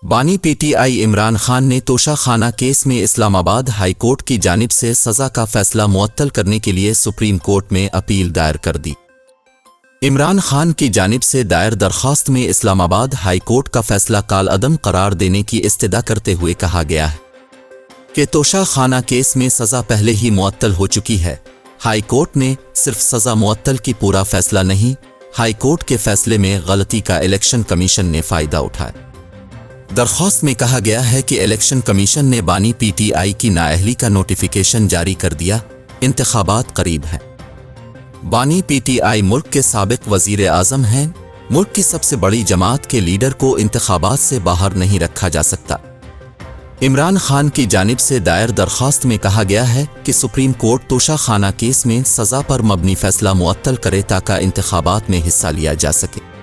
बानी पीटीआई इमरान खान ने तोशा खाना केस में इस्लामाबाद हाई कोर्ट की जानिब से सज़ा का फैसला मुअत्तल करने के लिए सुप्रीम कोर्ट में अपील दायर कर दी। इमरान खान की जानिब से दायर दरख्वास्त में इस्लामाबाद हाई कोर्ट का फैसला कालअदम करार देने की इस्तदा करते हुए कहा गया है कि तोशा खाना केस में सज़ा पहले ही मुअत्तल हो चुकी है। हाई कोर्ट ने सिर्फ सज़ा मुअत्तल की पूरा फैसला नहीं, हाई कोर्ट के फैसले में गलती का इलेक्शन कमीशन ने फ़ायदा उठाया। दरख्वास्त में कहा गया है कि इलेक्शन कमीशन ने बानी पीटीआई की नाअहली का नोटिफिकेशन जारी कर दिया। इंतखाबात करीब हैं। बानी पीटीआई मुल्क के साबिक वज़ीर आज़म हैं। मुल्क की सबसे बड़ी जमात के लीडर को इंतखाबात से बाहर नहीं रखा जा सकता। इमरान खान की जानिब से दायर दरख्वास्त में कहा गया है कि सुप्रीम कोर्ट तोशा खाना केस में सज़ा पर मबनी फैसला मुअत्तल करे ताकि इंतखाबात में हिस्सा लिया जा सके।